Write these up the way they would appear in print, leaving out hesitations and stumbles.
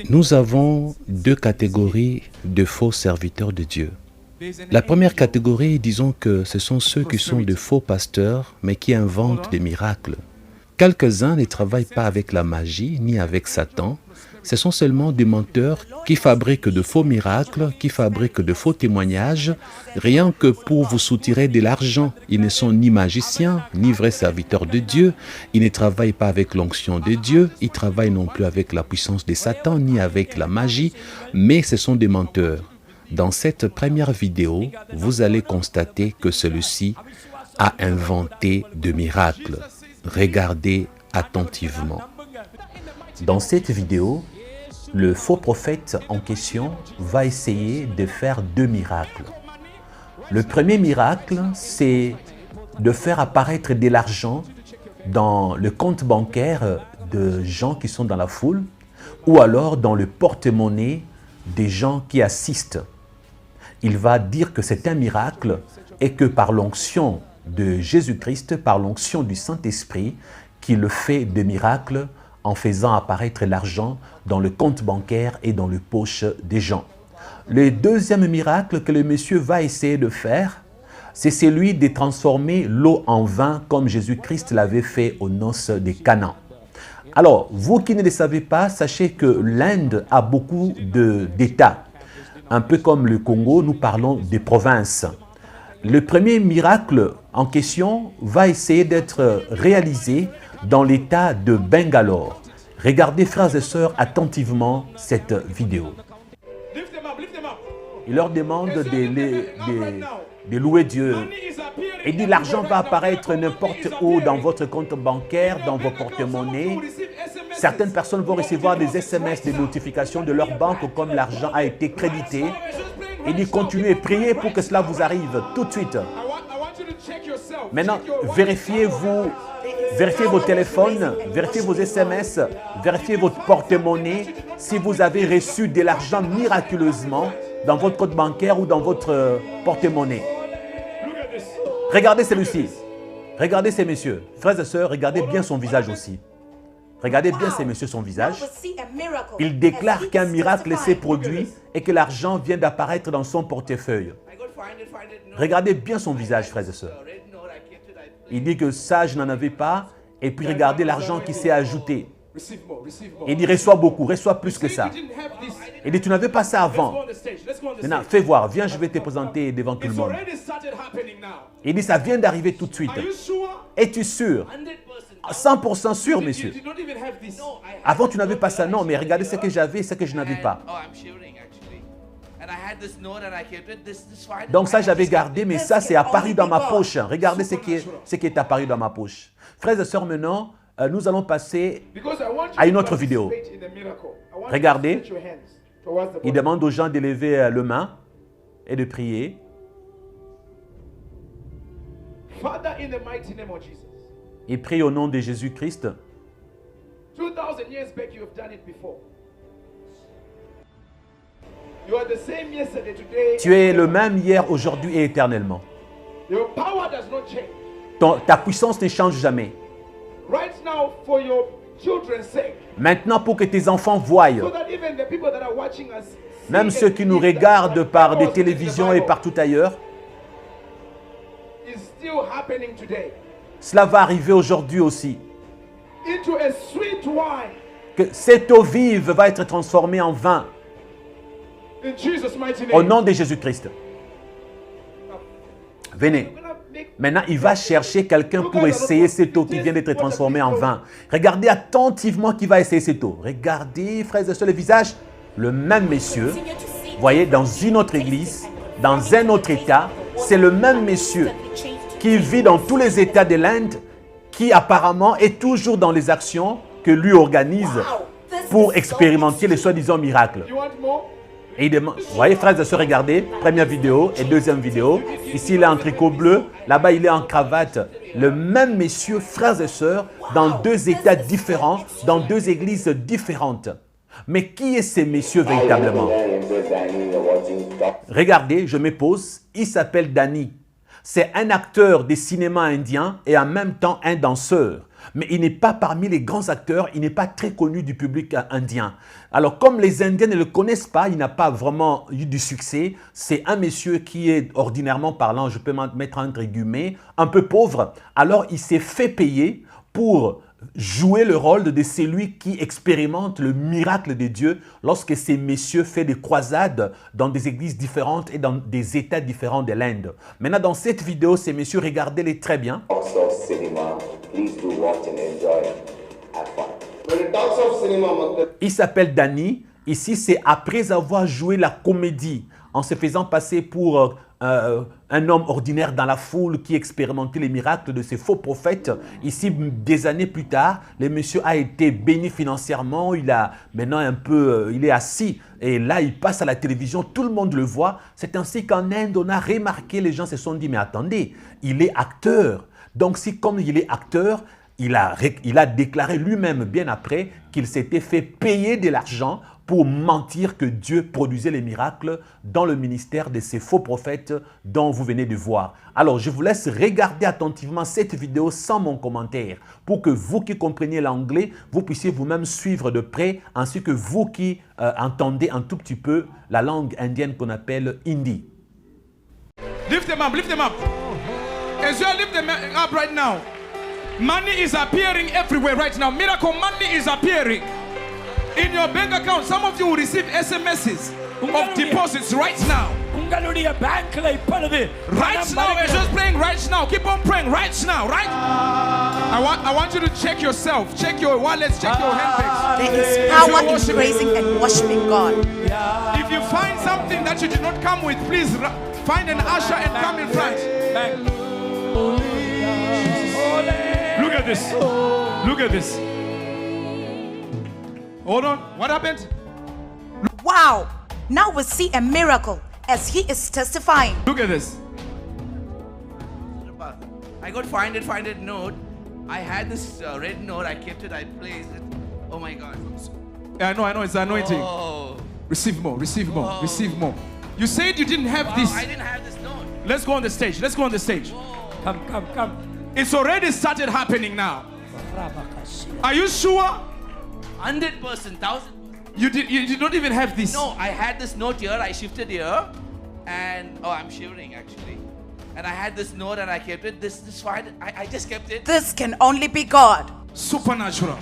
Nous avons deux catégories de faux serviteurs de Dieu. La première catégorie, disons que ce sont ceux qui sont de faux pasteurs, mais qui inventent des miracles. Quelques-uns ne travaillent pas avec la magie, ni avec Satan. Ce sont seulement des menteurs qui fabriquent de faux miracles, qui fabriquent de faux témoignages, rien que pour vous soutirer de l'argent. Ils ne sont ni magiciens, ni vrais serviteurs de Dieu. Ils ne travaillent pas avec l'onction de Dieu. Ils travaillent non plus avec la puissance de Satan, ni avec la magie, mais ce sont des menteurs. Dans cette première vidéo, vous allez constater que celui-ci a inventé de miracles. Regardez attentivement. Dans cette vidéo, le faux prophète en question va essayer de faire deux miracles. Le premier miracle, c'est de faire apparaître de l'argent dans le compte bancaire de gens qui sont dans la foule ou alors dans le porte-monnaie des gens qui assistent. Il va dire que c'est un miracle et que par l'onction de Jésus-Christ, par l'onction du Saint-Esprit, qu'il fait des miracles en faisant apparaître l'argent dans le compte bancaire et dans les poches des gens. Le deuxième miracle que le monsieur va essayer de faire, c'est celui de transformer l'eau en vin comme Jésus-Christ l'avait fait aux noces de Cana. Alors, vous qui ne le savez pas, sachez que l'Inde a beaucoup d'États. Un peu comme le Congo, nous parlons des provinces. Le premier miracle en question va essayer d'être réalisé dans l'état de Bangalore. Regardez, frères et sœurs, attentivement cette vidéo. Il leur demande de louer Dieu. Il dit l'argent va apparaître n'importe où dans votre compte bancaire, dans vos porte-monnaies. Certaines personnes vont recevoir des SMS, des notifications de leur banque comme l'argent a été crédité. Il dit continuez, priez pour que cela vous arrive tout de suite. Maintenant, vérifiez vos téléphones, vérifiez vos SMS, vérifiez votre porte-monnaie si vous avez reçu de l'argent miraculeusement dans votre compte bancaire ou dans votre porte-monnaie. Regardez celui-ci. Regardez ces messieurs. Frères et sœurs, regardez bien son visage aussi. Regardez bien ces messieurs, son visage. Il déclare qu'un miracle s'est produit et que l'argent vient d'apparaître dans son portefeuille. Regardez bien son visage, frères et sœurs. Il dit que ça, je n'en avais pas. Et puis regardez l'argent qui s'est ajouté. Il dit reçois beaucoup, reçois plus que ça. Il dit tu n'avais pas ça avant. Maintenant, fais voir, viens, je vais te présenter devant tout le monde. Il dit ça vient d'arriver tout de suite. Es-tu sûr? 100% sûr, messieurs. Avant, tu n'avais pas ça. Non, mais regardez ce que j'avais et ce que je n'avais pas. Donc ça, j'avais gardé, mais ça, c'est apparu dans ma poche. Regardez ce qui est apparu dans ma poche. Frères et sœurs, maintenant, nous allons passer à une autre vidéo. Regardez. Il demande aux gens de lever le main et de prier. Il prie au nom de Jésus-Christ. Tu es le même hier, aujourd'hui et éternellement. Ta puissance ne change jamais. Maintenant, pour que tes enfants voient, même ceux qui nous regardent par des télévisions et partout ailleurs, cela va arriver aujourd'hui aussi. Que cette eau vive va être transformée en vin. Au nom de Jésus-Christ. Venez. Maintenant, il va chercher quelqu'un pour essayer cette eau qui vient d'être transformée en vin. Regardez attentivement qui va essayer cette eau. Regardez, frères et sœurs, le visage. Le même monsieur, vous voyez, dans une autre église, dans un autre état, c'est le même monsieur qui vit dans tous les états de l'Inde, qui apparemment est toujours dans les actions que lui organise pour expérimenter les soi-disant miracles. Et il demande, vous voyez, frères et sœurs, regardez, première vidéo et deuxième vidéo. Ici, il est en tricot bleu. Là-bas, il est en cravate. Le même monsieur, frères et sœurs, dans deux états différents, dans deux églises différentes. Mais qui est ces messieurs véritablement? Regardez, je me pose. Il s'appelle Danny. C'est un acteur de cinéma indien et en même temps un danseur. Mais il n'est pas parmi les grands acteurs, il n'est pas très connu du public indien. Alors comme les Indiens ne le connaissent pas, il n'a pas vraiment eu du succès. C'est un monsieur qui est ordinairement parlant, je peux mettre entre guillemets, un peu pauvre. Alors il s'est fait payer pour jouer le rôle de celui qui expérimente le miracle de Dieu lorsque ces messieurs font des croisades dans des églises différentes et dans des états différents de l'Inde. Maintenant, dans cette vidéo, ces messieurs, regardez-les très bien. Il s'appelle Danny. Ici, c'est après avoir joué la comédie en se faisant passer pour un homme ordinaire dans la foule qui expérimentait les miracles de ces faux prophètes. Ici, des années plus tard, le monsieur a été béni financièrement. Il a maintenant il est assis et là, il passe à la télévision. Tout le monde le voit. C'est ainsi qu'en Inde, on a remarqué, les gens se sont dit, mais attendez, il est acteur. Donc, si comme il est acteur, il a déclaré lui-même bien après qu'il s'était fait payer de l'argent pour mentir que Dieu produisait les miracles dans le ministère de ces faux prophètes dont vous venez de voir. Alors, je vous laisse regarder attentivement cette vidéo sans mon commentaire pour que vous qui compreniez l'anglais, vous puissiez vous-même suivre de près, ainsi que vous qui entendez un tout petit peu la langue indienne qu'on appelle Hindi. Lift them up, lift them up. As you lift them up right now, money is appearing everywhere right now. Miracle money is appearing. In your bank account, some of you will receive SMSs of deposits right now. Right now, as you're praying right now, keep on praying right now, right? I want you to check yourself, check your wallets, check your handbags. There is power in praising and worshiping God. If you find something that you did not come with, please find an usher and come in front. Look at this. Look at this. Hold on. What happened? Wow! Now we see a miracle as he is testifying. Look at this. I got 500 note. I had this red note. I kept it. I placed it. Oh my God. I know. It's the anointing. Oh. Receive more. Receive more. Oh. Receive more. You said you didn't have this. I didn't have this note. Let's go on the stage. Let's go on the stage. Oh. Come. It's already started happening now. Are you sure? 100%, 1000%. You did not even have this. No, I had this note here. I shifted here, and I'm shivering actually. And I had this note, and I kept it. This fine. I just kept it. This can only be God. Supernatural.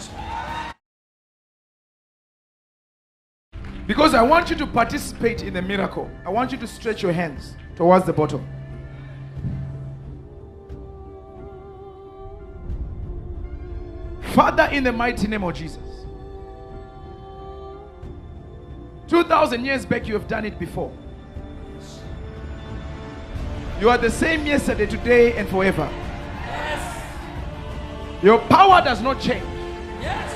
Because I want you to participate in the miracle. I want you to stretch your hands towards the bottom. Father, in the mighty name of Jesus. 2,000 years back, you have done it before. You are the same yesterday, today, and forever. Yes. Your power does not change. Yes.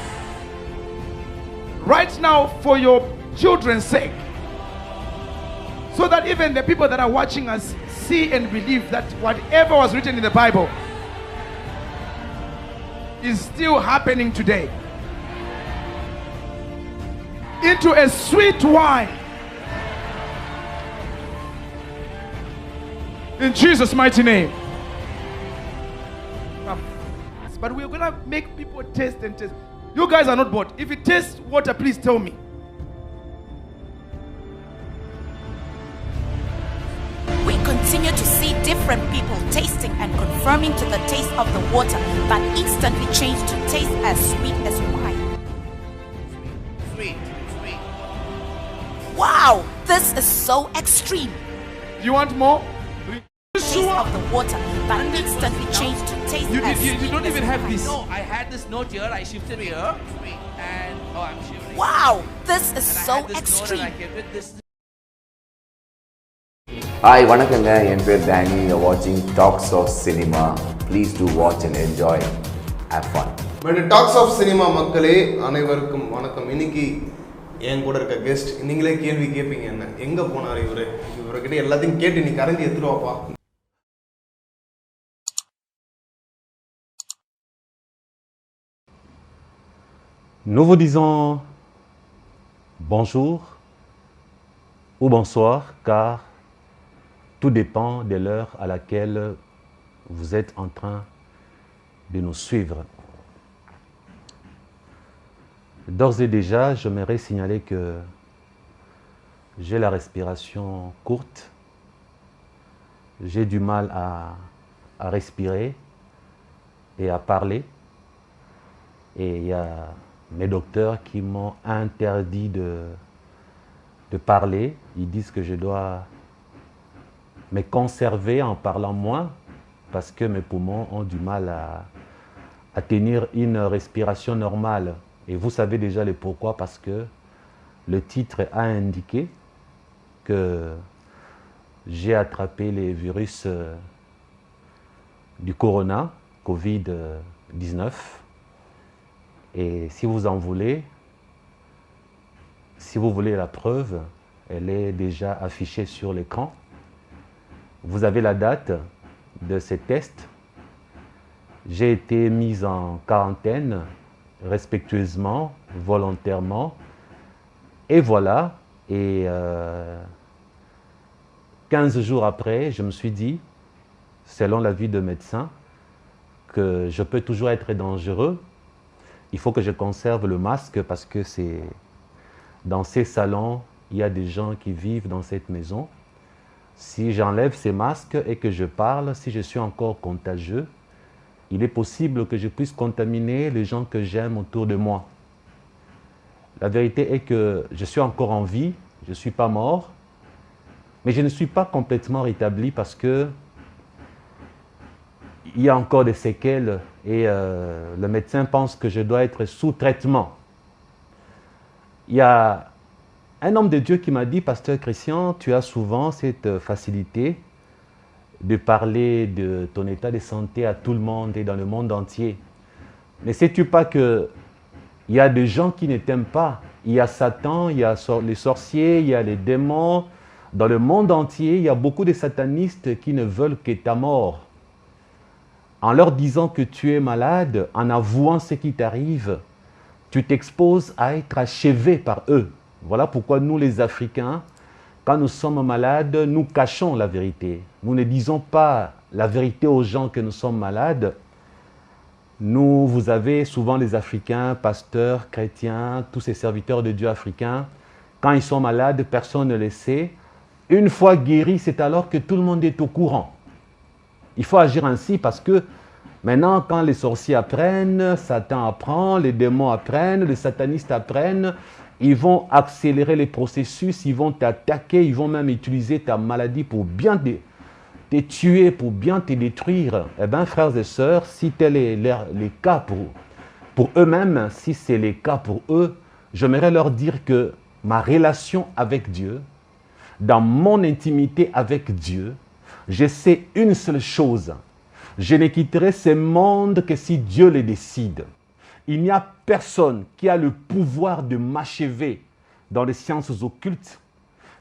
Right now, for your children's sake, so that even the people that are watching us see and believe that whatever was written in the Bible is still happening today. Into a sweet wine. In Jesus' mighty name. But we're going to make people taste and taste. You guys are not bored. If it tastes water, please tell me. We continue to see different people tasting and confirming to the taste of the water that instantly changed to taste as sweet as wine. Sweet. Wow! This is so extreme. You want more? Taste of the water that instantly changed to taste as sweet You don't even as have wine. this. No, I had this note here. I shifted here, and I'm shivering. Wow! This is And I so had this extreme. note, and I kept it. This. Hi, வணக்கங்க என் பேர் Danny. You're watching Talks of Cinema. Please do watch and enjoy. Have fun. Talks of cinema மக்களே அனைவருக்கும் வணக்கம். இன்னைக்கு என் கூட இருக்க கெஸ்ட், நீங்களே கேள்வி கேட்பீங்க, என்ன எங்கே போனார் இவர்கிட்ட எல்லாத்தையும் கேட்டு நீ கரைஞ்சி எடுத்துருவாப்பா. Nous vous disons bonjour ou bonsoir, car Tout dépend de l'heure à laquelle vous êtes en train de nous suivre. D'ores et déjà, j'aimerais signaler que j'ai la respiration courte. J'ai du mal à respirer et à parler. Et il y a mes docteurs qui m'ont interdit de parler. Ils disent que je dois me conserver en parlant moins parce que mes poumons ont du mal à tenir une respiration normale. Et vous savez déjà le pourquoi, parce que le titre a indiqué que j'ai attrapé les virus du corona, Covid-19. Et si vous en voulez, si vous voulez la preuve, elle est déjà affichée sur l'écran. Vous avez la date de ces tests. J'ai été mise en quarantaine respectueusement, volontairement. Et voilà. Et 15 jours après, je me suis dit, selon l'avis de médecin, que je peux toujours être dangereux. Il faut que je conserve le masque parce que c'est dans ces salons, il y a des gens qui vivent dans cette maison. Si j'enlève ces masques et que je parle, si je suis encore contagieux, il est possible que je puisse contaminer les gens que j'aime autour de moi. La vérité est que je suis encore en vie, je ne suis pas mort, mais je ne suis pas complètement rétabli parce que il y a encore des séquelles et le médecin pense que je dois être sous traitement. Il y a un homme de Dieu qui m'a dit, Pasteur Christian, tu as souvent cette facilité de parler de ton état de santé à tout le monde et dans le monde entier. Ne sais-tu pas qu'il y a des gens qui ne t'aiment pas? Il y a Satan, il y a les sorciers, il y a les démons. Dans le monde entier, il y a beaucoup de satanistes qui ne veulent que ta mort. En leur disant que tu es malade, en avouant ce qui t'arrive, tu t'exposes à être achevé par eux. Voilà pourquoi nous, les Africains, quand nous sommes malades, nous cachons la vérité. Nous ne disons pas la vérité aux gens que nous sommes malades. Nous, vous avez souvent les Africains, pasteurs, chrétiens, tous ces serviteurs de Dieu africains, quand ils sont malades, personne ne le sait. Une fois guéris, c'est alors que tout le monde est au courant. Il faut agir ainsi parce que maintenant, quand les sorciers apprennent, Satan apprend, les démons apprennent, les satanistes apprennent, ils vont accélérer les processus, ils vont t'attaquer, ils vont même utiliser ta maladie pour bien te tuer, pour bien te détruire. Eh bien, frères et sœurs, si tel est les cas pour eux-mêmes, si c'est les cas pour eux, j'aimerais leur dire que ma relation avec Dieu, dans mon intimité avec Dieu, je sais une seule chose. Je ne quitterai ce monde que si Dieu le décide. Il n'y a personne qui a le pouvoir de m'achever dans les sciences occultes.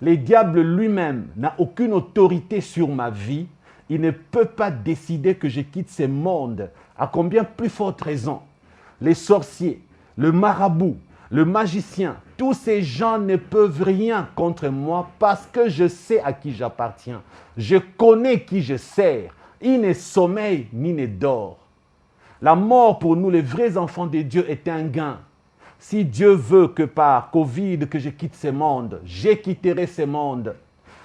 Le diable lui-même n'a aucune autorité sur ma vie. Il ne peut pas décider que je quitte ce monde. À combien plus forte raison? Les sorciers, le marabout, le magicien, tous ces gens ne peuvent rien contre moi parce que je sais à qui j'appartiens. Je connais qui je sers. Il ne sommeille ni ne dort. La mort pour nous, les vrais enfants de Dieu, est un gain. Si Dieu veut que par Covid que je quitte ce monde, je quitterai ce monde.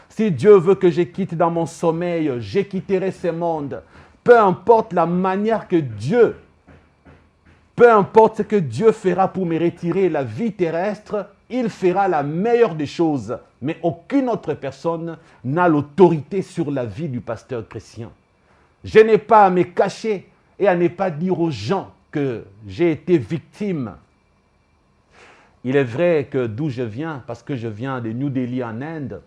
Si Dieu veut que je quitte dans mon sommeil, je quitterai ce monde. Peu importe la manière que Dieu, peu importe ce que Dieu fera pour me retirer la vie terrestre, il fera la meilleure des choses. Mais aucune autre personne n'a l'autorité sur la vie du pasteur chrétien. Je n'ai pas à me cacher et à ne pas dire aux gens que j'ai été victime. Il est vrai que d'où je viens, parce que je viens de New Delhi en Inde,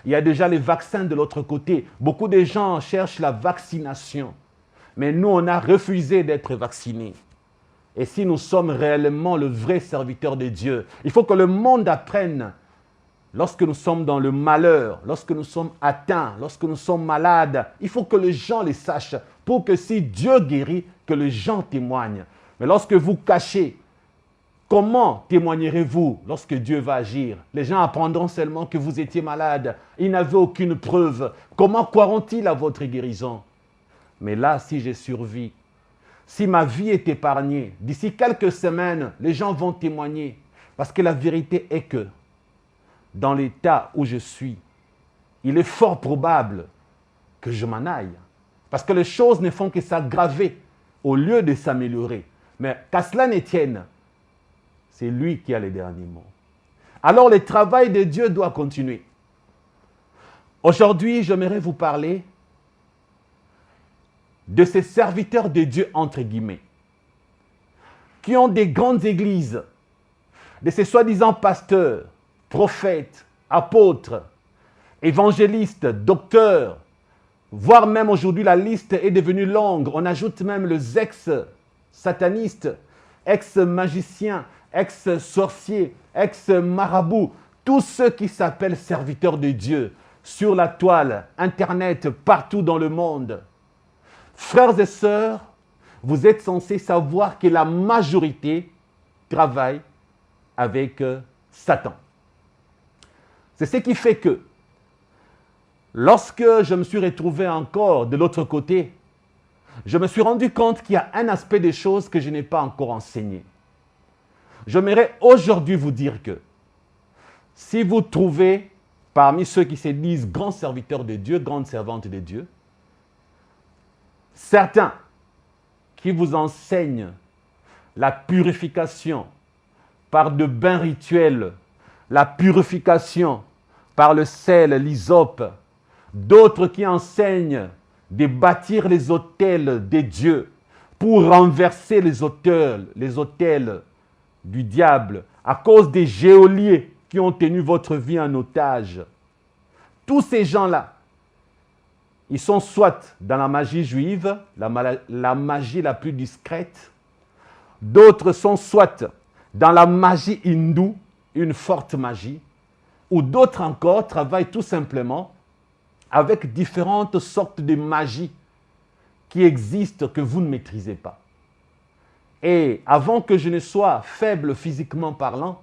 il y a déjà les vaccins de l'autre côté. Beaucoup de gens cherchent la vaccination. Mais nous, on a refusé d'être vaccinés. Et si nous sommes réellement le vrai serviteur de Dieu, il faut que le monde apprenne. Lorsque nous sommes dans le malheur, lorsque nous sommes atteints, lorsque nous sommes malades, il faut que les gens les sachent pour que si Dieu guérit, que les gens témoignent. Mais lorsque vous cachez, Comment témoignerez-vous lorsque Dieu va agir? Les gens apprendront seulement que vous étiez malade. Ils n'avaient aucune preuve. Comment croiront-ils à votre guérison? Mais là, si j'ai survécu, si ma vie est épargnée, d'ici quelques semaines, les gens vont témoigner. Parce que la vérité est que, dans l'état où je suis, il est fort probable que je m'en aille. Parce que les choses ne font que s'aggraver au lieu de s'améliorer. Mais qu'à cela ne tienne, c'est lui qui a les derniers mots. Alors le travail de Dieu doit continuer. Aujourd'hui, j'aimerais vous parler de ces serviteurs de Dieu, entre guillemets, qui ont des grandes églises, de ces soi-disant pasteurs, prophètes, apôtres, évangélistes, docteurs, voire même aujourd'hui la liste est devenue longue. On ajoute même les ex-satanistes, ex-magiciens, ex-sorciers, ex-marabouts, tous ceux qui s'appellent serviteurs de Dieu, sur la toile, Internet, partout dans le monde. Frères et sœurs, vous êtes censés savoir que la majorité travaille avec Satan. C'est ce qui fait que, lorsque je me suis retrouvé encore de l'autre côté, je me suis rendu compte qu'il y a un aspect des choses que je n'ai pas encore enseigné. J'aimerais aujourd'hui vous dire que si vous trouvez parmi ceux qui se disent grands serviteurs de Dieu, grandes servantes de Dieu, certains qui vous enseignent la purification par de bains rituels, la purification par le sel, l'hysope, d'autres qui enseignent de bâtir les autels de Dieu pour renverser les autels du diable à cause des geôliers qui ont tenu votre vie en otage. Tous ces gens-là, ils sont soit dans la magie juive, la magie la plus discrète, d'autres sont soit dans la magie hindoue, une forte magie, ou d'autres encore travaillent tout simplement avec différentes sortes de magie qui existent que vous ne maîtrisez pas. Et avant que je ne sois faible physiquement parlant,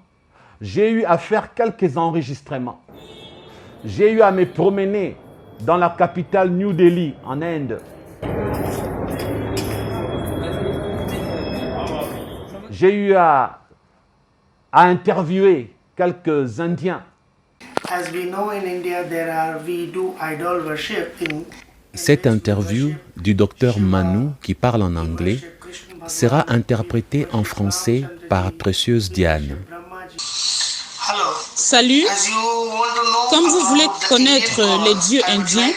j'ai eu à faire quelques enregistrements. J'ai eu à me promener dans la capitale New Delhi, en Inde. J'ai eu à interviewer quelques Indiens. Cette interview du docteur Manu, qui parle en anglais, sera interprétée en français par Précieuse Diane. Salut, comme vous voulez connaître les dieux indiens,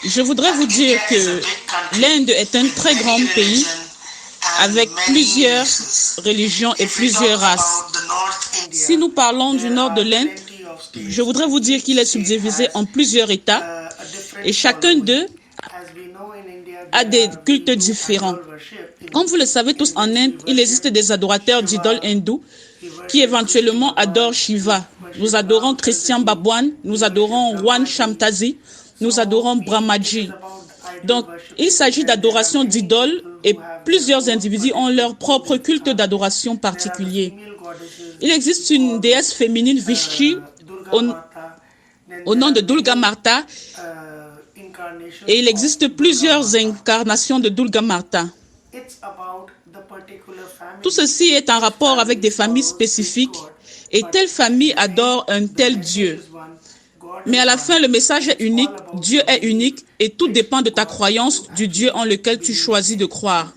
je voudrais vous dire que l'Inde est un très grand pays avec plusieurs religions et plusieurs races. Si nous parlons du nord de l'Inde, je voudrais vous dire qu'il est subdivisé en plusieurs États et chacun d'eux a des cultes différents. Comme vous le savez tous, en Inde, il existe des adorateurs d'idoles hindous qui éventuellement adorent Shiva. Nous adorons Christian Babwan, nous adorons Wan Shamtazi, nous adorons Brahmaji. Donc, il s'agit d'adoration d'idoles et plusieurs individus ont leur propre culte d'adoration particulier. Il existe une déesse féminine Vishnu au nom de Durga Mata et il existe plusieurs incarnations de Durga Mata. Tout ceci est en rapport avec des familles spécifiques et telle famille adore un tel Dieu. Mais à la fin, le message est unique, Dieu est unique et tout dépend de ta croyance du Dieu en lequel tu choisis de croire.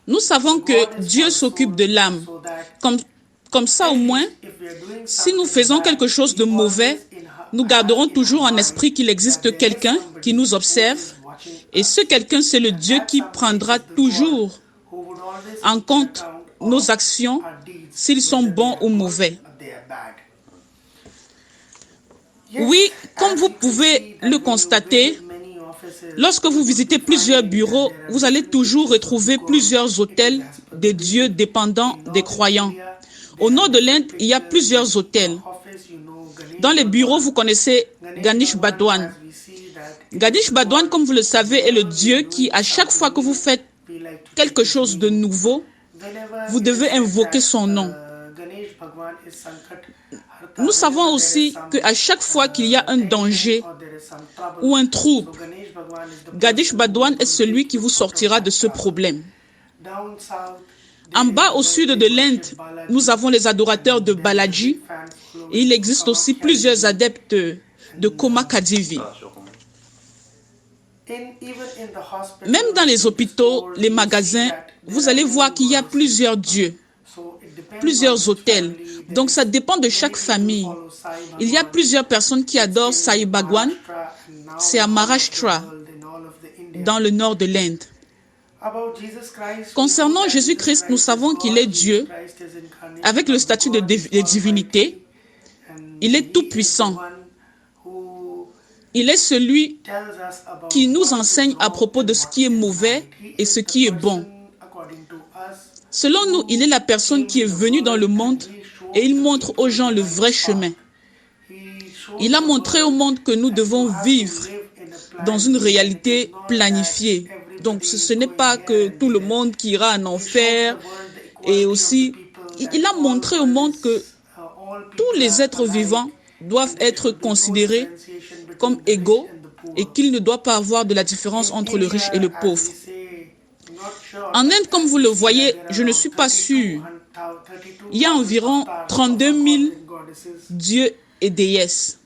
Nous savons que Dieu s'occupe de l'âme. Comme ça au moins, si nous faisons quelque chose de mauvais, nous garderons toujours en esprit qu'il existe quelqu'un qui nous observe et ce quelqu'un, c'est le Dieu qui prendra toujours en compte nos actions, s'ils sont bons ou mauvais. Oui, comme vous pouvez le constater, lorsque vous visitez plusieurs bureaux, vous allez toujours retrouver plusieurs autels des dieux dépendant des croyants. Au nord de l'Inde, il y a plusieurs autels. Dans les bureaux, vous connaissez Ganesh Bhagwan. Ganesh Bhagwan, comme vous le savez, est le dieu qui, à chaque fois que vous faites quelque chose de nouveau, vous devez invoquer son nom. Nous savons aussi qu'à chaque fois qu'il y a un danger ou un trouble, Ganesh Bhagwan est celui qui vous sortira de ce problème. En bas au sud de l'Inde, nous avons les adorateurs de Balaji et il existe aussi plusieurs adeptes de Komakadivi. Même dans les hôpitaux, les magasins, vous allez voir qu'il y a plusieurs dieux, plusieurs hôtels. Donc ça dépend de chaque famille. Il y a plusieurs personnes qui adorent Sai Bhagwan. C'est à Maharashtra, dans le nord de l'Inde. Concernant Jésus-Christ, nous savons qu'il est Dieu, avec le statut de divinité. Il est tout-puissant. Il est celui qui nous enseigne à propos de ce qui est mauvais et ce qui est bon. Selon nous, il est la personne qui est venue dans le monde et il montre aux gens le vrai chemin. Il a montré au monde que nous devons vivre dans une réalité planifiée. Donc, ce n'est pas que tout le monde qui ira en enfer. Et aussi, il a montré au monde que tous les êtres vivants doivent être considérés comme égaux et qu'il ne doit pas avoir de la différence entre le riche et le pauvre. En Inde, comme vous le voyez, je ne suis pas sûr. Il y a environ 32 000 dieux et déesses.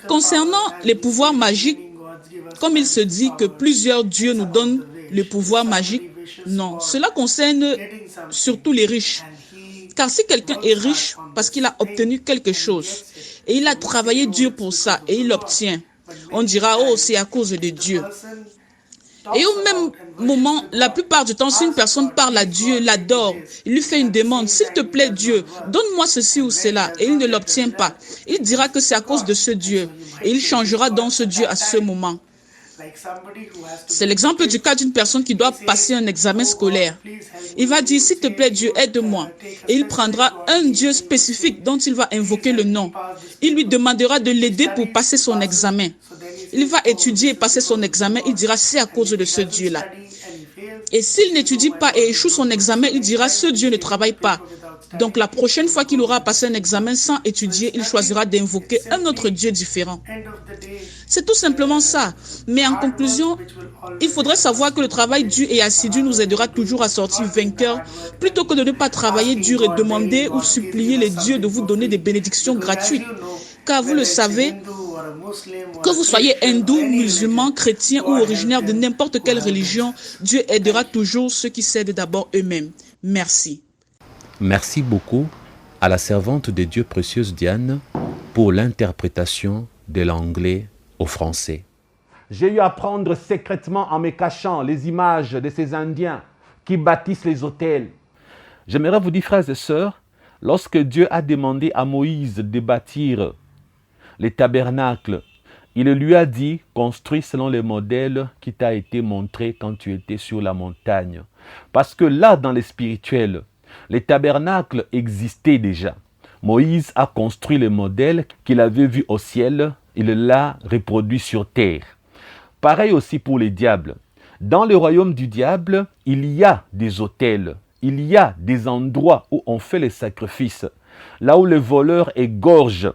Concernant les pouvoirs magiques, comme il se dit que plusieurs dieux nous donnent le pouvoir magique, non, cela concerne surtout les riches. Car si quelqu'un est riche parce qu'il a obtenu quelque chose et il a travaillé dur pour ça et il l'obtient, on dira « Oh, c'est à cause de Dieu ». Et au même moment, la plupart du temps, si une personne parle à Dieu, l'adore, il lui fait une demande, s'il te plaît Dieu, donne-moi ceci ou cela, et il ne l'obtient pas. Il dira que c'est à cause de ce Dieu, et il changera dans ce Dieu à ce moment. C'est l'exemple du cas d'une personne qui doit passer un examen scolaire. Il va dire, s'il te plaît Dieu, aide-moi. Et il prendra un Dieu spécifique dont il va invoquer le nom. Il lui demandera de l'aider pour passer son examen. Il va étudier et passer son examen, il dira, c'est à cause de ce Dieu-là. Et s'il n'étudie pas et échoue son examen, il dira, ce Dieu ne travaille pas. Donc la prochaine fois qu'il aura passé un examen sans étudier, il choisira d'invoquer un autre Dieu différent. C'est tout simplement ça. Mais en conclusion, il faudrait savoir que le travail dur et assidu nous aidera toujours à sortir vainqueurs, plutôt que de ne pas travailler dur et demander ou supplier les dieux de vous donner des bénédictions gratuites. Car vous le savez, que vous soyez hindou, musulman, chrétien ou originaire de n'importe quelle religion, Dieu aidera toujours ceux qui s'aident d'abord eux-mêmes. Merci. Merci beaucoup à la servante de Dieu précieuse Diane pour l'interprétation de l'anglais au français. J'ai eu à prendre secrètement en me cachant les images de ces Indiens qui bâtissent les autels. J'aimerais vous dire, frères et sœurs, lorsque Dieu a demandé à Moïse de bâtir les tabernacles, il lui a dit, construis selon le modèle qui t'a été montré quand tu étais sur la montagne. Parce que là, dans le spirituel, les tabernacles existaient déjà. Moïse a construit le modèle qu'il avait vu au ciel, il l'a reproduit sur terre. Pareil aussi pour les diables. Dans le royaume du diable, il y a des autels, il y a des endroits où on fait les sacrifices, là où les voleurs égorgent,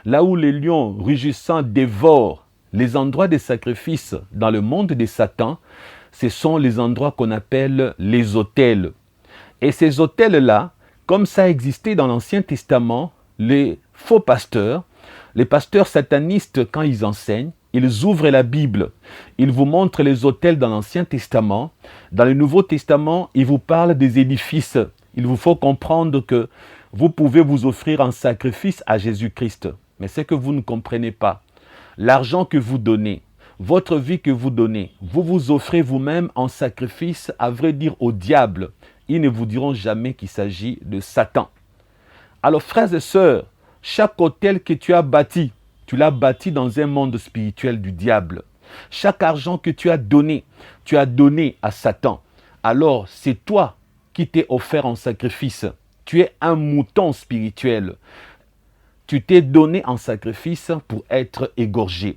là où les lions rugissants dévorent. Les endroits de sacrifices dans le monde de Satan, ce sont les endroits qu'on appelle les autels. Et ces autels-là, comme ça existait dans l'Ancien Testament, les faux pasteurs, les pasteurs satanistes, quand ils enseignent, ils ouvrent la Bible. Ils vous montrent les autels dans l'Ancien Testament. Dans le Nouveau Testament, ils vous parlent des édifices. Il vous faut comprendre que vous pouvez vous offrir en sacrifice à Jésus-Christ. Mais ce que vous ne comprenez pas, l'argent que vous donnez, votre vie que vous donnez, vous vous offrez vous-même en sacrifice, à vrai dire, au diable. Ils ne vous diront jamais qu'il s'agit de Satan. Alors, frères et sœurs, chaque autel que tu as bâti, tu l'as bâti dans un monde spirituel du diable. Chaque argent que tu as donné à Satan. Alors, c'est toi qui t'es offert en sacrifice. Tu es un mouton spirituel. Tu t'es donné en sacrifice pour être égorgé.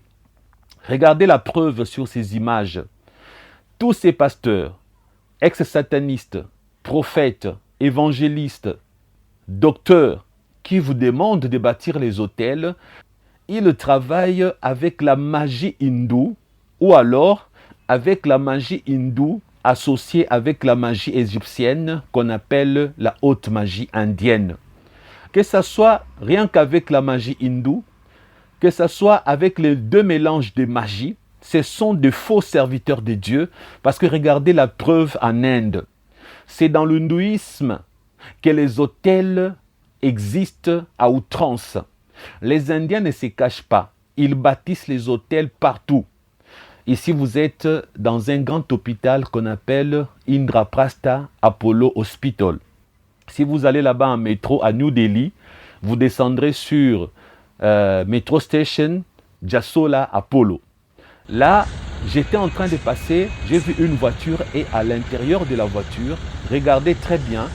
Regardez la preuve sur ces images. Tous ces pasteurs, ex-satanistes, prophètes, évangélistes, docteurs qui vous demandent de bâtir les autels, ils travaillent avec la magie hindoue ou alors avec la magie hindoue associée avec la magie égyptienne qu'on appelle la haute magie indienne. Que ce soit rien qu'avec la magie hindoue, que ce soit avec les deux mélanges de magie, ce sont de faux serviteurs de Dieu, parce que regardez la preuve en Inde. C'est dans l'hindouisme que les autels existent à outrance. Les Indiens ne se cachent pas, ils bâtissent les autels partout. Ici, vous êtes dans un grand hôpital qu'on appelle Indraprastha Apollo Hospital. Si vous allez là-bas en métro à New Delhi, vous descendrez sur Metro Station Jasola Apollo. Là, j'étais en train de passer, j'ai vu une voiture et à l'intérieur de la voiture, regardez très bien,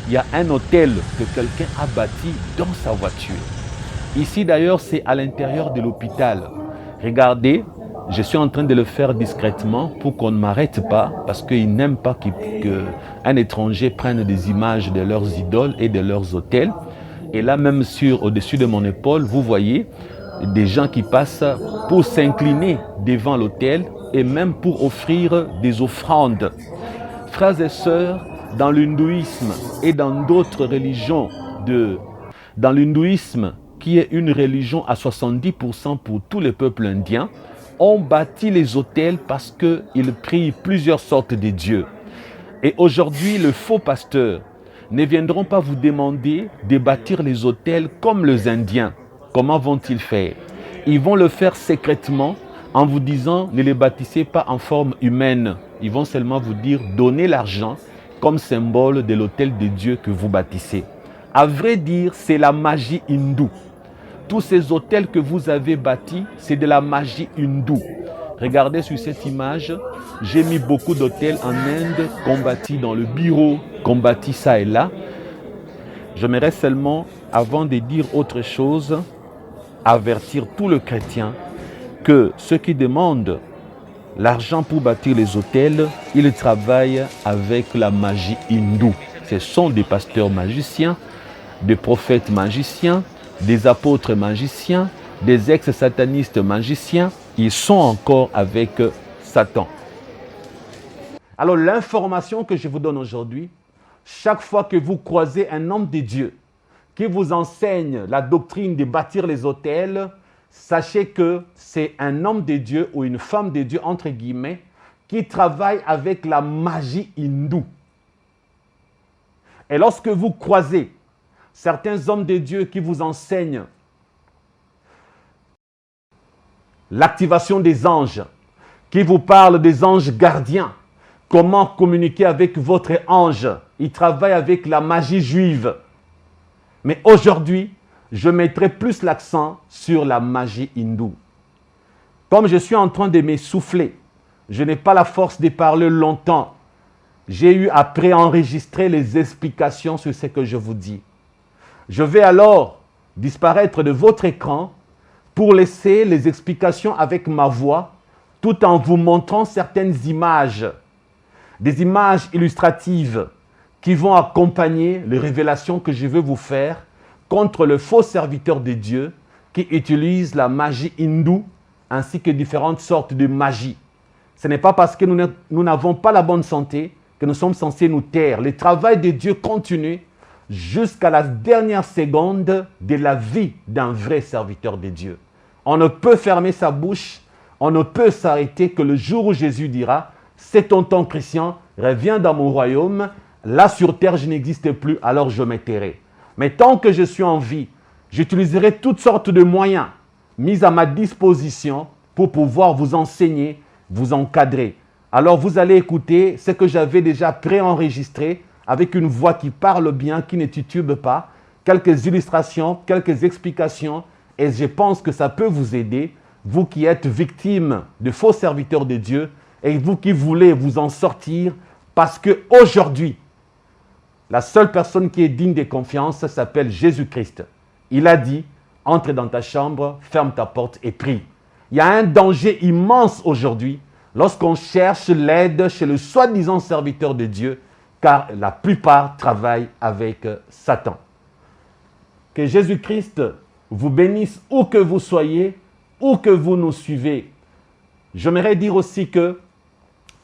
il y a un hôtel que quelqu'un a bâti dans sa voiture. Ici d'ailleurs, c'est à l'intérieur de l'hôpital. Regardez, je suis en train de le faire discrètement pour qu'on ne m'arrête pas parce qu'ils n'aiment pas qu'un étranger prenne des images de leurs idoles et de leurs autels. Et là même au-dessus de mon épaule, vous voyez des gens qui passent pour s'incliner devant l'autel et même pour offrir des offrandes. Frères et sœurs, dans l'hindouisme et dans d'autres religions, dans l'hindouisme qui est une religion à 70% pour tous les peuples indiens, on bâtit les autels parce qu'ils prient plusieurs sortes de dieux. Et aujourd'hui, les faux pasteurs ne viendront pas vous demander de bâtir les autels comme les Indiens. Comment vont-ils faire? Ils vont le faire secrètement en vous disant ne les bâtissez pas en forme humaine. Ils vont seulement vous dire donnez l'argent comme symbole de l'autel de Dieu que vous bâtissez. À vrai dire, c'est la magie hindoue. Tous ces hôtels que vous avez bâtis, c'est de la magie hindoue. Regardez sur cette image, j'ai mis beaucoup d'hôtels en Inde qu'on bâtit dans le bureau, qu'on bâtit ça et là. J'aimerais seulement, avant de dire autre chose, avertir tout le chrétien que ceux qui demandent l'argent pour bâtir les hôtels, ils travaillent avec la magie hindoue. Ce sont des pasteurs magiciens, des prophètes magiciens, des apôtres magiciens, des ex-satanistes magiciens, ils sont encore avec Satan. Alors l'information que je vous donne aujourd'hui, chaque fois que vous croisez un homme de Dieu qui vous enseigne la doctrine de bâtir les autels, sachez que c'est un homme de Dieu ou une femme de Dieu, entre guillemets, qui travaille avec la magie hindoue. Et lorsque vous croisez certains hommes de Dieu qui vous enseignent l'activation des anges, qui vous parlent des anges gardiens, comment communiquer avec votre ange, ils travaillent avec la magie juive. Mais aujourd'hui, je mettrai plus l'accent sur la magie hindoue. Comme je suis en train de m'essouffler, je n'ai pas la force de parler longtemps. J'ai eu à préenregistrer les explications sur ce que je vous dis. Je vais alors disparaître de votre écran pour laisser les explications avec ma voix, tout en vous montrant certaines images, des images illustratives qui vont accompagner les révélations que je veux vous faire contre le faux serviteur de Dieu qui utilise la magie hindoue ainsi que différentes sortes de magie. Ce n'est pas parce que nous n'avons pas la bonne santé que nous sommes censés nous taire. Le travail de Dieu continue jusqu'à la dernière seconde de la vie d'un vrai serviteur de Dieu. On ne peut fermer sa bouche, on ne peut s'arrêter que le jour où Jésus dira « C'est ton temps, Christian, reviens dans mon royaume, là sur terre je n'existe plus, alors je me tairai. » Mais tant que je suis en vie, j'utiliserai toutes sortes de moyens mis à ma disposition pour pouvoir vous enseigner, vous encadrer. Alors vous allez écouter ce que j'avais déjà préenregistré avec une voix qui parle bien, qui ne titube pas, quelques illustrations, quelques explications, et je pense que ça peut vous aider, vous qui êtes victime de faux serviteurs de Dieu, et vous qui voulez vous en sortir, parce qu'aujourd'hui, la seule personne qui est digne de confiance s'appelle Jésus-Christ. Il a dit, entre dans ta chambre, ferme ta porte et prie. Il y a un danger immense aujourd'hui lorsqu'on cherche l'aide chez le soi-disant serviteur de Dieu, car la plupart travaillent avec Satan. Que Jésus-Christ vous bénisse où que vous soyez, où que vous nous suivez. J'aimerais dire aussi que,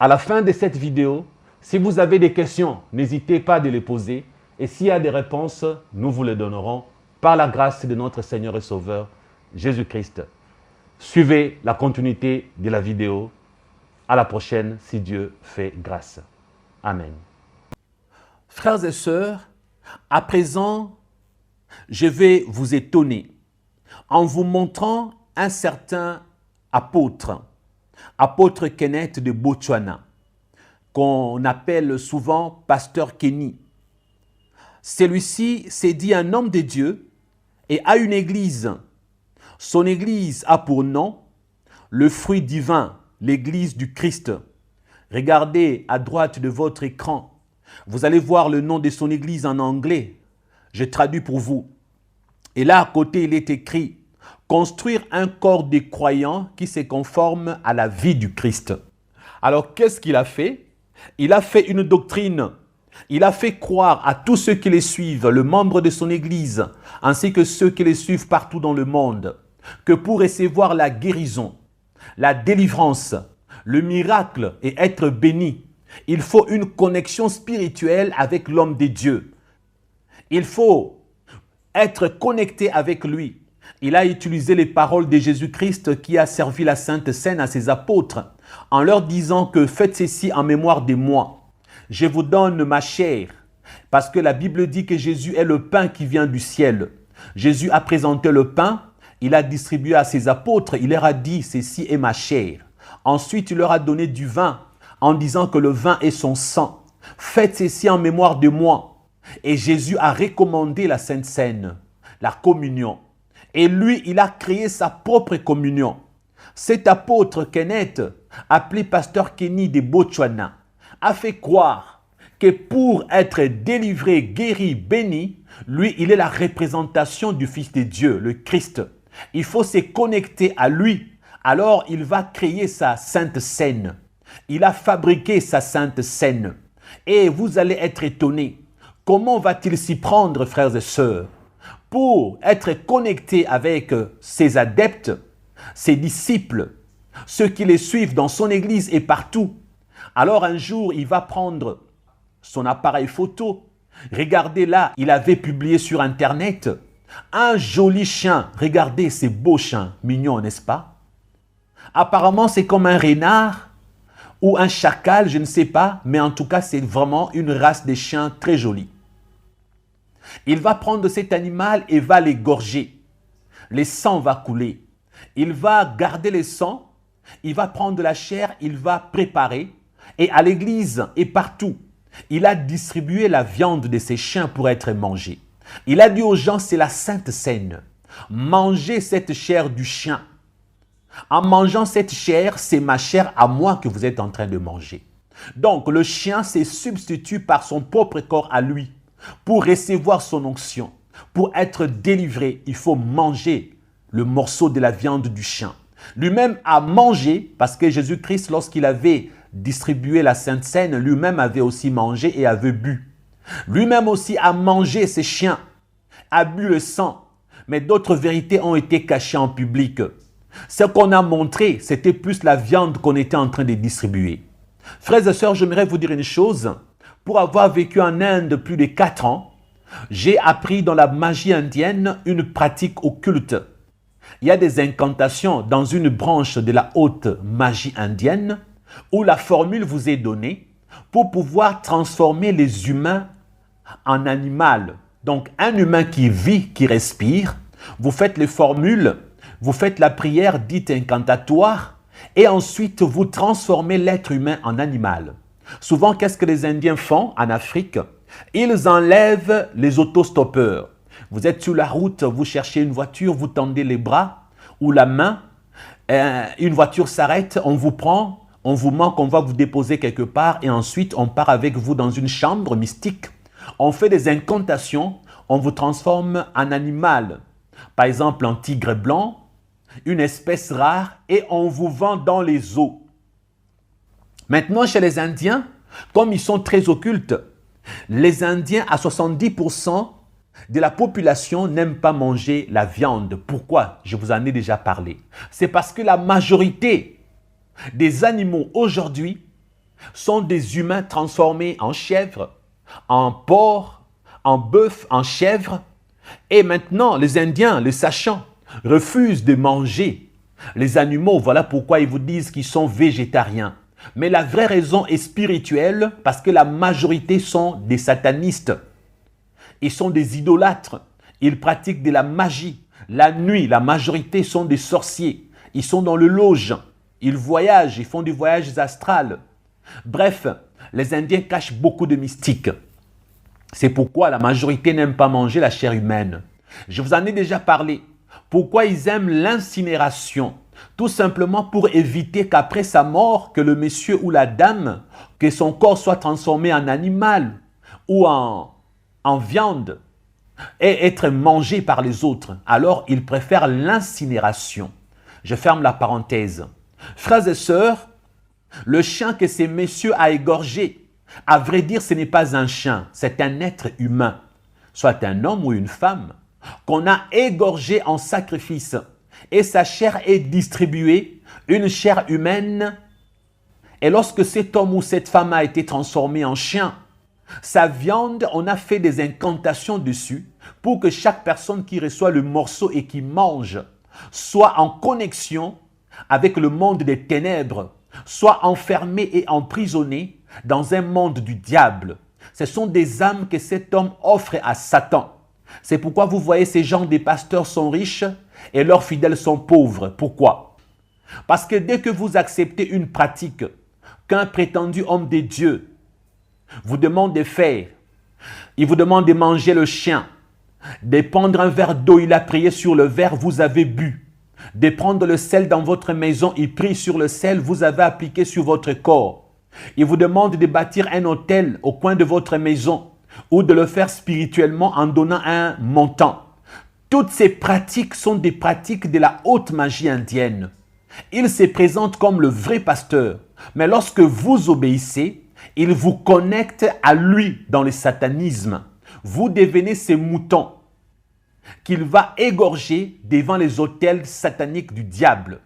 à la fin de cette vidéo, si vous avez des questions, n'hésitez pas à les poser. Et s'il y a des réponses, nous vous les donnerons par la grâce de notre Seigneur et Sauveur, Jésus-Christ. Suivez la continuité de la vidéo. À la prochaine, si Dieu fait grâce. Amen. Frères et sœurs, à présent, je vais vous étonner en vous montrant un certain apôtre Kenneth de Botswana, qu'on appelle souvent Pasteur Kenny. Celui-ci s'est dit un homme de Dieu et a une église. Son église a pour nom le fruit divin, l'église du Christ. Regardez à droite de votre écran. Vous allez voir le nom de son église en anglais. Je traduis pour vous. Et là, à côté, il est écrit « Construire un corps des croyants qui se conforme à la vie du Christ ». Alors, qu'est-ce qu'il a fait? Il a fait une doctrine. Il a fait croire à tous ceux qui les suivent, le membre de son église, ainsi que ceux qui les suivent partout dans le monde, que pour recevoir la guérison, la délivrance, le miracle et être béni, il faut une connexion spirituelle avec l'homme de Dieu. Il faut être connecté avec lui. Il a utilisé les paroles de Jésus-Christ qui a servi la Sainte Seine à ses apôtres en leur disant que faites ceci en mémoire de moi. Je vous donne ma chair, parce que la Bible dit que Jésus est le pain qui vient du ciel. Jésus a présenté le pain, il a distribué à ses apôtres, il leur a dit ceci est ma chair. Ensuite, il leur a donné du vin en disant que le vin est son sang. Faites ceci en mémoire de moi. Et Jésus a recommandé la Sainte Seine, la communion. Et lui, il a créé sa propre communion. Cet apôtre Kenneth, appelé Pasteur Kenny de Botswana, a fait croire que pour être délivré, guéri, béni, lui, il est la représentation du Fils de Dieu, le Christ. Il faut se connecter à lui. Alors, il va créer sa Sainte Seine. Il a fabriqué sa Sainte Seine. Et vous allez être étonnés. Comment va-t-il s'y prendre, frères et sœurs, pour être connecté avec ses adeptes, ses disciples, ceux qui les suivent dans son église et partout? Alors un jour, il va prendre son appareil photo. Regardez là, il avait publié sur Internet un joli chien. Regardez ces beaux chiens, mignons, n'est-ce pas? Apparemment, c'est comme un renard ou un chacal, je ne sais pas, mais en tout cas, c'est vraiment une race de chiens très jolie. Il va prendre cet animal et va l'égorger. Le sang va couler. Il va garder le sang, il va prendre la chair, il va préparer. Et à l'église et partout, il a distribué la viande de ces chiens pour être mangée. Il a dit aux gens, c'est la Sainte Seine. Mangez cette chair du chien. En mangeant cette chair, c'est ma chair à moi que vous êtes en train de manger. Donc le chien se substitue par son propre corps à lui. Pour recevoir son onction, pour être délivré, il faut manger le morceau de la viande du chien. Lui-même a mangé, parce que Jésus-Christ, lorsqu'il avait distribué la Sainte Seine, lui-même avait aussi mangé et avait bu. Lui-même aussi a mangé ces chiens, a bu le sang, mais d'autres vérités ont été cachées en public. Ce qu'on a montré, c'était plus la viande qu'on était en train de distribuer. Frères et sœurs, j'aimerais vous dire une chose. Pour avoir vécu en Inde plus de 4 ans, j'ai appris dans la magie indienne une pratique occulte. Il y a des incantations dans une branche de la haute magie indienne où la formule vous est donnée pour pouvoir transformer les humains en animal. Donc un humain qui vit, qui respire, vous faites les formules, vous faites la prière dite incantatoire et ensuite vous transformez l'être humain en animal. Souvent, qu'est-ce que les Indiens font en Afrique? Ils enlèvent les autostoppeurs. Vous êtes sur la route, vous cherchez une voiture, vous tendez les bras ou la main, une voiture s'arrête, on vous prend, on vous manque, on va vous déposer quelque part et ensuite on part avec vous dans une chambre mystique. On fait des incantations, on vous transforme en animal. Par exemple, en tigre blanc, une espèce rare et on vous vend dans les eaux. Maintenant, chez les Indiens, comme ils sont très occultes, les Indiens, à 70% de la population, n'aiment pas manger la viande. Pourquoi? Je vous en ai déjà parlé. C'est parce que la majorité des animaux aujourd'hui sont des humains transformés en chèvres, en porcs, en bœufs, en chèvres. Et maintenant, les Indiens, le sachant, refusent de manger les animaux. Voilà pourquoi ils vous disent qu'ils sont végétariens. Mais la vraie raison est spirituelle, parce que la majorité sont des satanistes. Ils sont des idolâtres. Ils pratiquent de la magie. La nuit, la majorité sont des sorciers. Ils sont dans le loge. Ils voyagent, ils font des voyages astrales. Bref, les Indiens cachent beaucoup de mystique. C'est pourquoi la majorité n'aime pas manger la chair humaine. Je vous en ai déjà parlé. Pourquoi ils aiment l'incinération? Tout simplement pour éviter qu'après sa mort, que le monsieur ou la dame, que son corps soit transformé en animal ou en viande et être mangé par les autres. Alors, ils préfèrent l'incinération. Je ferme la parenthèse. Frères et sœurs, le chien que ces messieurs a égorgé, à vrai dire, ce n'est pas un chien, c'est un être humain, soit un homme ou une femme, qu'on a égorgé en sacrifice. Et sa chair est distribuée, une chair humaine. Et lorsque cet homme ou cette femme a été transformé en chien, sa viande, on a fait des incantations dessus pour que chaque personne qui reçoit le morceau et qui mange soit en connexion avec le monde des ténèbres, soit enfermé et emprisonné dans un monde du diable. Ce sont des âmes que cet homme offre à Satan. C'est pourquoi vous voyez ces gens, des pasteurs sont riches et leurs fidèles sont pauvres. Pourquoi? Parce que dès que vous acceptez une pratique qu'un prétendu homme de Dieu vous demande de faire, il vous demande de manger le chien, de prendre un verre d'eau, il a prié sur le verre, vous avez bu, de prendre le sel dans votre maison, il prie sur le sel, vous avez appliqué sur votre corps. Il vous demande de bâtir un autel au coin de votre maison ou de le faire spirituellement en donnant un montant. Toutes ces pratiques sont des pratiques de la haute magie indienne. Il se présente comme le vrai pasteur, mais lorsque vous obéissez, il vous connecte à lui dans le satanisme. Vous devenez ces moutons qu'il va égorger devant les autels sataniques du diable.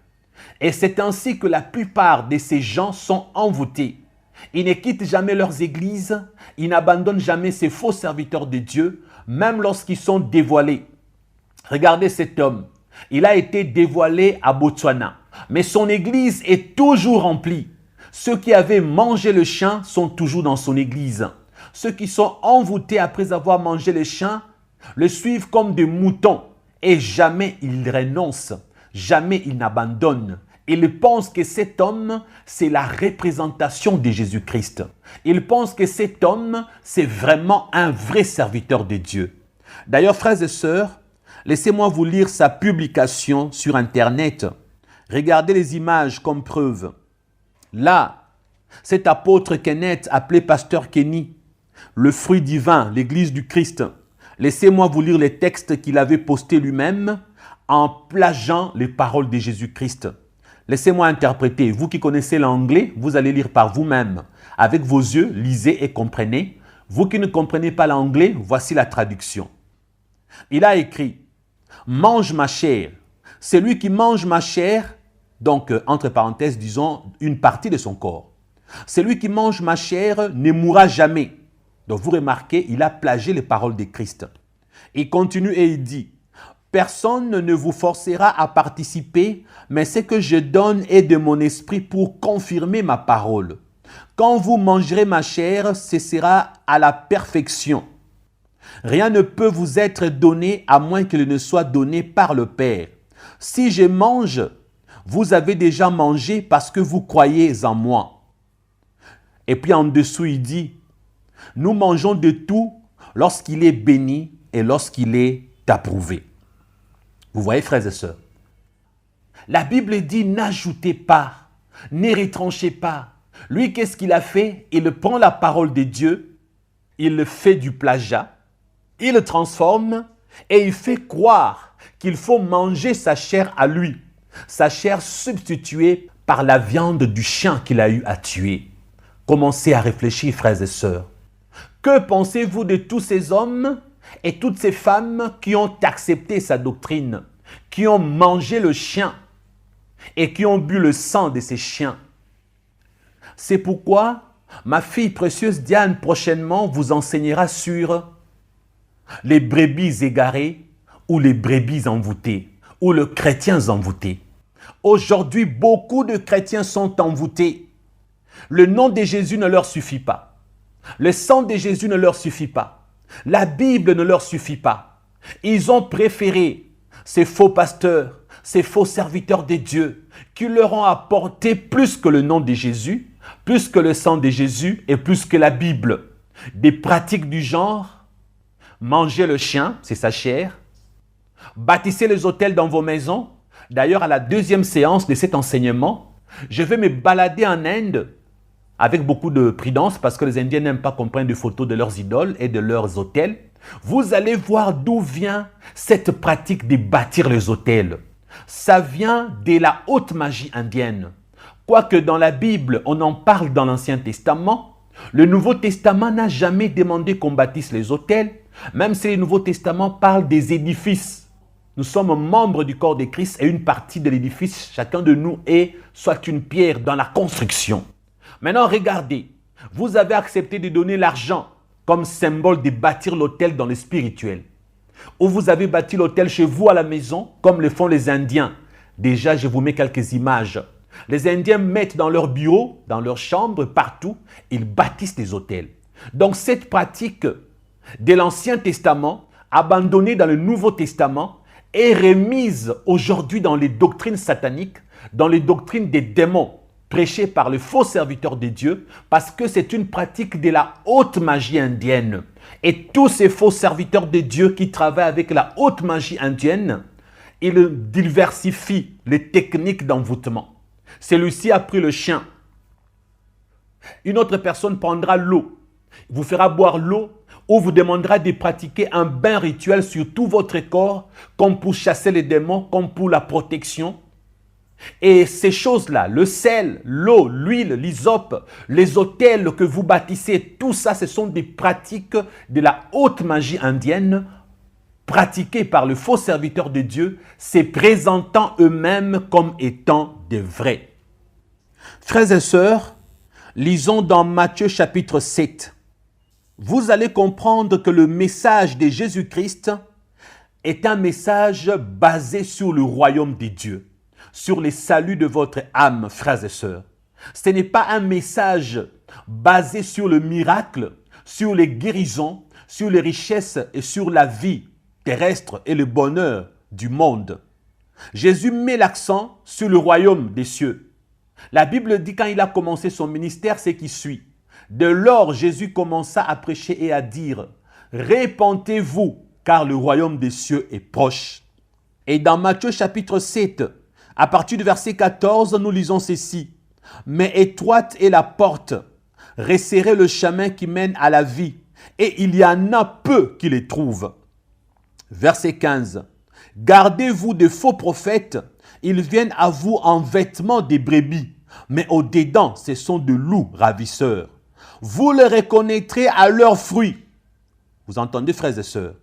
Et c'est ainsi que la plupart de ces gens sont envoûtés. Ils ne quittent jamais leurs églises, ils n'abandonnent jamais ces faux serviteurs de Dieu, même lorsqu'ils sont dévoilés. Regardez cet homme, il a été dévoilé à Botswana, mais son église est toujours remplie. Ceux qui avaient mangé le chien sont toujours dans son église. Ceux qui sont envoûtés après avoir mangé le chien le suivent comme des moutons et jamais ils renoncent, jamais ils n'abandonnent. Ils pensent que cet homme, c'est la représentation de Jésus-Christ. Ils pensent que cet homme, c'est vraiment un vrai serviteur de Dieu. D'ailleurs, frères et sœurs, laissez-moi vous lire sa publication sur Internet. Regardez les images comme preuve. Là, cet apôtre Kenneth, appelé pasteur Kenny, le fruit divin, l'église du Christ. Laissez-moi vous lire les textes qu'il avait postés lui-même en plagiant les paroles de Jésus-Christ. Laissez-moi interpréter. Vous qui connaissez l'anglais, vous allez lire par vous-même. Avec vos yeux, lisez et comprenez. Vous qui ne comprenez pas l'anglais, voici la traduction. Il a écrit « Mange ma chair. Celui qui mange ma chair, donc entre parenthèses, disons, une partie de son corps. Celui qui mange ma chair ne mourra jamais. » Donc vous remarquez, il a plagié les paroles de Christ. Il continue et il dit « Personne ne vous forcera à participer, mais ce que je donne est de mon esprit pour confirmer ma parole. Quand vous mangerez ma chair, ce sera à la perfection. Rien ne peut vous être donné à moins qu'il ne soit donné par le Père. Si je mange, vous avez déjà mangé parce que vous croyez en moi. » Et puis en dessous, il dit « Nous mangeons de tout lorsqu'il est béni et lorsqu'il est approuvé. » Vous voyez, frères et sœurs, la Bible dit « N'ajoutez pas, ne retranchez pas. » Lui, qu'est-ce qu'il a fait? Il prend la parole de Dieu, il fait du plagiat, il le transforme et il fait croire qu'il faut manger sa chair à lui, sa chair substituée par la viande du chien qu'il a eu à tuer. Commencez à réfléchir, frères et sœurs. Que pensez-vous de tous ces hommes et toutes ces femmes qui ont accepté sa doctrine, qui ont mangé le chien et qui ont bu le sang de ces chiens? C'est pourquoi ma fille précieuse Diane prochainement vous enseignera sur les brebis égarées ou les brebis envoûtées ou les chrétiens envoûtés. Aujourd'hui, beaucoup de chrétiens sont envoûtés. Le nom de Jésus ne leur suffit pas. Le sang de Jésus ne leur suffit pas. La Bible ne leur suffit pas. Ils ont préféré ces faux pasteurs, ces faux serviteurs de Dieu qui leur ont apporté plus que le nom de Jésus, plus que le sang de Jésus et plus que la Bible. Des pratiques du genre, manger le chien, c'est sa chair, bâtissez les autels dans vos maisons. D'ailleurs, à la deuxième séance de cet enseignement, je vais me balader en Inde avec beaucoup de prudence parce que les Indiens n'aiment pas qu'on prenne des photos de leurs idoles et de leurs autels. Vous allez voir d'où vient cette pratique de bâtir les autels. Ça vient de la haute magie indienne. Quoique dans la Bible, on en parle dans l'Ancien Testament, le Nouveau Testament n'a jamais demandé qu'on bâtisse les autels, même si le Nouveau Testament parle des édifices. Nous sommes membres du corps de Christ et une partie de l'édifice, chacun de nous est soit une pierre dans la construction. Maintenant, regardez, vous avez accepté de donner l'argent comme symbole de bâtir l'autel dans le spirituel. Ou vous avez bâti l'autel chez vous à la maison, comme le font les Indiens. Déjà, je vous mets quelques images. Les Indiens mettent dans leur bureau, dans leur chambre, partout, ils bâtissent des autels. Donc cette pratique de l'Ancien Testament, abandonnée dans le Nouveau Testament, est remise aujourd'hui dans les doctrines sataniques, dans les doctrines des démons, prêchées par les faux serviteurs de Dieu, parce que c'est une pratique de la haute magie indienne. Et tous ces faux serviteurs de Dieu qui travaillent avec la haute magie indienne, ils diversifient les techniques d'envoûtement. Celui-ci a pris le chien. Une autre personne prendra l'eau, vous fera boire l'eau, ou vous demandera de pratiquer un bain rituel sur tout votre corps, comme pour chasser les démons, comme pour la protection. Et ces choses-là, le sel, l'eau, l'huile, l'hysope, les autels que vous bâtissez, tout ça, ce sont des pratiques de la haute magie indienne, pratiquées par le faux serviteur de Dieu, se présentant eux-mêmes comme étant des vrais. Frères et sœurs, lisons dans Matthieu chapitre 7. Vous allez comprendre que le message de Jésus-Christ est un message basé sur le royaume de Dieu, sur le salut de votre âme, frères et sœurs. Ce n'est pas un message basé sur le miracle, sur les guérisons, sur les richesses et sur la vie terrestre et le bonheur du monde. Jésus met l'accent sur le royaume des cieux. La Bible dit quand il a commencé son ministère, c'est qui suit. Dès lors, Jésus commença à prêcher et à dire « Répentez-vous, car le royaume des cieux est proche. » Et dans Matthieu chapitre 7, à partir du verset 14, nous lisons ceci. « Mais étroite est la porte, resserrez le chemin qui mène à la vie, et il y en a peu qui les trouvent. » Verset 15. « Gardez-vous des faux prophètes, ils viennent à vous en vêtements des brebis, mais au-dedans, ce sont de loups ravisseurs. Vous les reconnaîtrez à leurs fruits. » Vous entendez, frères et sœurs?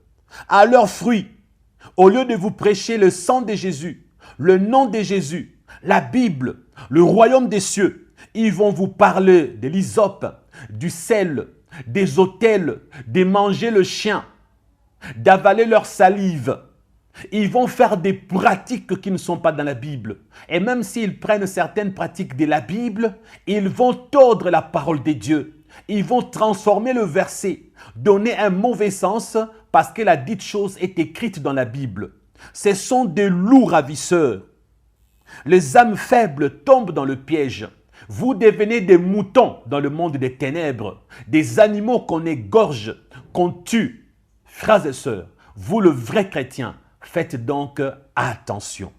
À leurs fruits. Au lieu de vous prêcher le sang de Jésus, le nom de Jésus, la Bible, le royaume des cieux, ils vont vous parler de l'hysope, du sel, des autels, de manger le chien, d'avaler leur salive. Ils vont faire des pratiques qui ne sont pas dans la Bible. Et même s'ils prennent certaines pratiques de la Bible, ils vont tordre la parole de Dieu. Ils vont transformer le verset, donner un mauvais sens parce que la dite chose est écrite dans la Bible. Ce sont des loups ravisseurs. Les âmes faibles tombent dans le piège. Vous devenez des moutons dans le monde des ténèbres, des animaux qu'on égorge, qu'on tue. Frères et sœurs, vous le vrai chrétien, faites donc attention.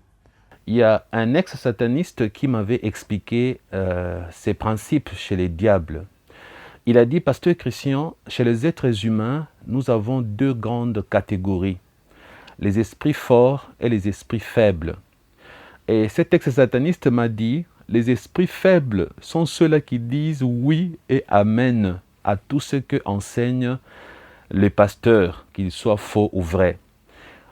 Il y a un ex-sataniste qui m'avait expliqué ces principes chez les diables. Il a dit, pasteur Christian, chez les êtres humains, nous avons deux grandes catégories, les esprits forts et les esprits faibles. Et cet ex-sataniste m'a dit, les esprits faibles sont ceux-là qui disent oui et amen à tout ce que enseignent les pasteurs, qu'ils soient faux ou vrais.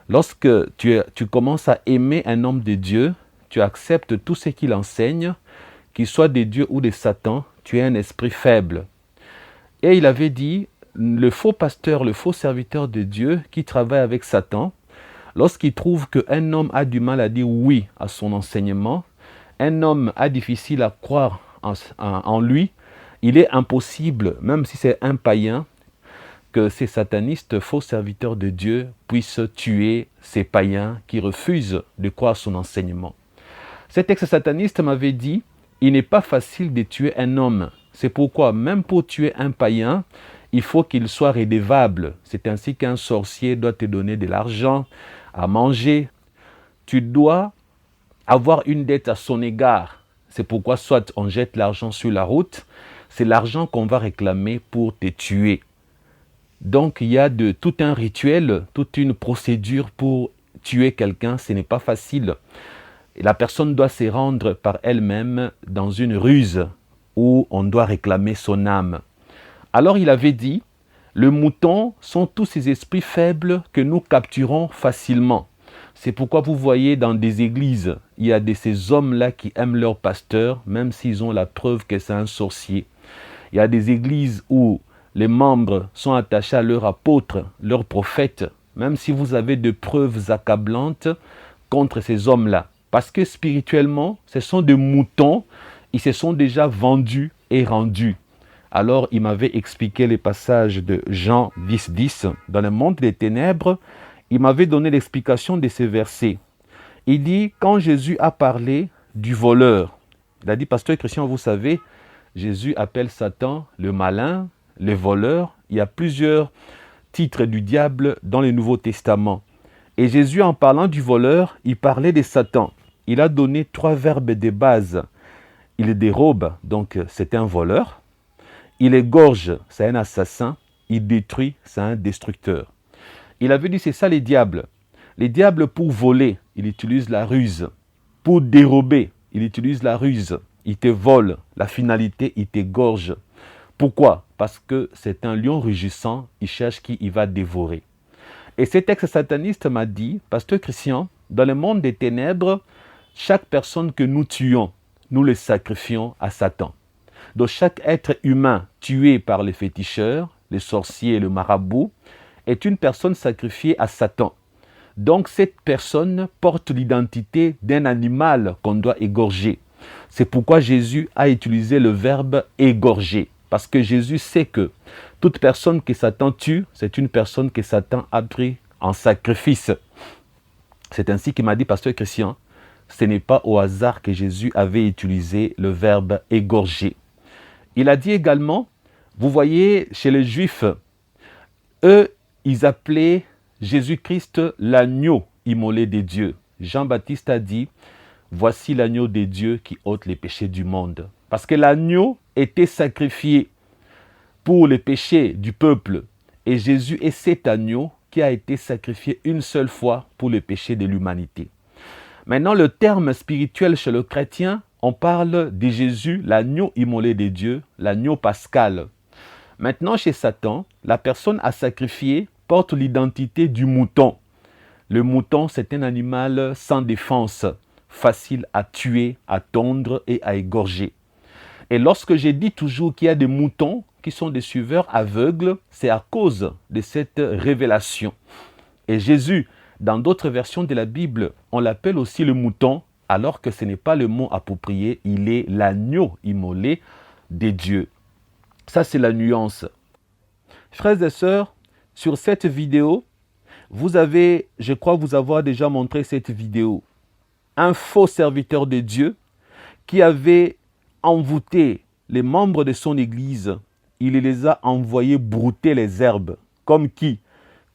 Lorsque tu commences à aimer un homme de Dieu, tu acceptes tout ce qu'il enseigne, qu'il soit des dieux ou des satans, tu es un esprit faible. Et il avait dit, le faux pasteur, le faux serviteur de Dieu qui travaille avec Satan, lorsqu'il trouve qu'un homme a du mal à dire oui à son enseignement, un homme a difficile à croire en lui, il est impossible, même si c'est un païen, que ces satanistes, faux serviteurs de Dieu, puissent tuer ces païens qui refusent de croire son enseignement. Cet ex-sataniste m'avait dit, il n'est pas facile de tuer un homme. C'est pourquoi, même pour tuer un païen, il faut qu'il soit rédevable. C'est ainsi qu'un sorcier doit te donner de l'argent à manger. Tu dois avoir une dette à son égard. C'est pourquoi soit on jette l'argent sur la route, c'est l'argent qu'on va réclamer pour te tuer. Donc il y a tout un rituel, toute une procédure pour tuer quelqu'un, ce n'est pas facile. Et la personne doit se rendre par elle-même dans une ruse où on doit réclamer son âme. Alors il avait dit, le mouton sont tous ces esprits faibles que nous capturons facilement. C'est pourquoi vous voyez dans des églises, il y a ces hommes-là qui aiment leur pasteur, même s'ils ont la preuve que c'est un sorcier. Il y a des églises où les membres sont attachés à leur apôtre, leur prophète, même si vous avez de preuves accablantes contre ces hommes-là. Parce que spirituellement, ce sont des moutons, ils se sont déjà vendus et rendus. Alors, il m'avait expliqué les passages de Jean 10:10. Dans le monde des ténèbres, il m'avait donné l'explication de ces versets. Il dit, quand Jésus a parlé du voleur, il a dit, pasteur Christian, vous savez, Jésus appelle Satan le malin, le voleur. Il y a plusieurs titres du diable dans le Nouveau Testament. Et Jésus, en parlant du voleur, il parlait de Satan. Il a donné 3 verbes de base. Il dérobe, donc c'est un voleur. Il égorge, c'est un assassin. Il détruit, c'est un destructeur. Il avait dit, c'est ça les diables. Les diables, pour voler, ils utilisent la ruse. Pour dérober, ils utilisent la ruse. Ils te volent. La finalité, ils t'égorgent. Pourquoi? Parce que c'est un lion rugissant, il cherche qui il va dévorer. Et cet ex-sataniste m'a dit, pasteur Christian, dans le monde des ténèbres, chaque personne que nous tuons, nous le sacrifions à Satan. Donc chaque être humain tué par les féticheurs, les sorciers et le marabout, est une personne sacrifiée à Satan. Donc cette personne porte l'identité d'un animal qu'on doit égorger. C'est pourquoi Jésus a utilisé le verbe égorger. Parce que Jésus sait que toute personne que Satan tue, c'est une personne que Satan a pris en sacrifice. C'est ainsi qu'il m'a dit, pasteur Christian, ce n'est pas au hasard que Jésus avait utilisé le verbe égorger. Il a dit également, vous voyez, chez les Juifs, eux, ils appelaient Jésus-Christ l'agneau immolé des dieux. Jean-Baptiste a dit, voici l'agneau des dieux qui ôte les péchés du monde. Parce que l'agneau était sacrifié pour les péchés du peuple. Et Jésus est cet agneau qui a été sacrifié une seule fois pour les péchés de l'humanité. Maintenant, le terme spirituel chez le chrétien, on parle de Jésus, l'agneau immolé des dieux, l'agneau pascal. Maintenant, chez Satan, la personne à sacrifier porte l'identité du mouton. Le mouton, c'est un animal sans défense, facile à tuer, à tondre et à égorger. Et lorsque j'ai dit toujours qu'il y a des moutons qui sont des suiveurs aveugles, c'est à cause de cette révélation. Et Jésus, dans d'autres versions de la Bible, on l'appelle aussi le mouton, alors que ce n'est pas le mot approprié, il est l'agneau immolé des dieux. Ça, c'est la nuance. Frères et sœurs, sur cette vidéo, vous avez, je crois vous avoir déjà montré cette vidéo, un faux serviteur de Dieu qui avait envoûté les membres de son église. Il les a envoyés brouter les herbes. Comme qui?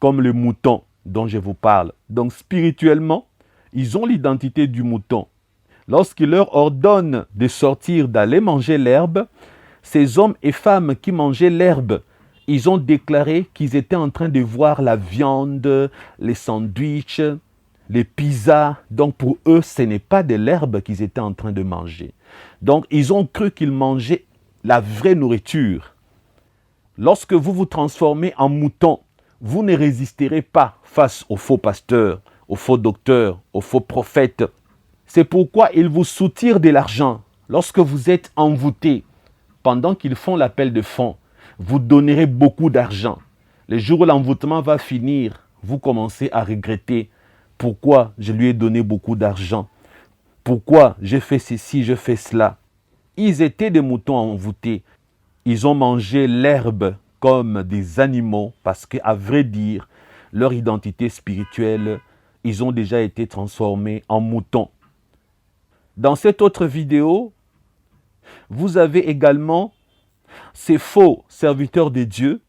Comme le mouton dont je vous parle. Donc spirituellement, ils ont l'identité du mouton. Lorsqu'il leur ordonne de sortir, d'aller manger l'herbe, ces hommes et femmes qui mangeaient l'herbe, ils ont déclaré qu'ils étaient en train de voir la viande, les sandwichs, les pizzas. Donc pour eux, ce n'est pas de l'herbe qu'ils étaient en train de manger. Donc, ils ont cru qu'ils mangeaient la vraie nourriture. Lorsque vous vous transformez en mouton, vous ne résisterez pas face aux faux pasteurs, aux faux docteurs, aux faux prophètes. C'est pourquoi ils vous soutirent de l'argent. Lorsque vous êtes envoûté, pendant qu'ils font l'appel de fonds, vous donnerez beaucoup d'argent. Le jour où l'envoûtement va finir, vous commencez à regretter pourquoi je lui ai donné beaucoup d'argent. Pourquoi j'ai fait ceci, je fais cela. Ils étaient des moutons envoûtés. Ils ont mangé l'herbe comme des animaux parce qu'à vrai dire, leur identité spirituelle, ils ont déjà été transformés en moutons. Dans cette autre vidéo, vous avez également ces faux serviteurs de Dieu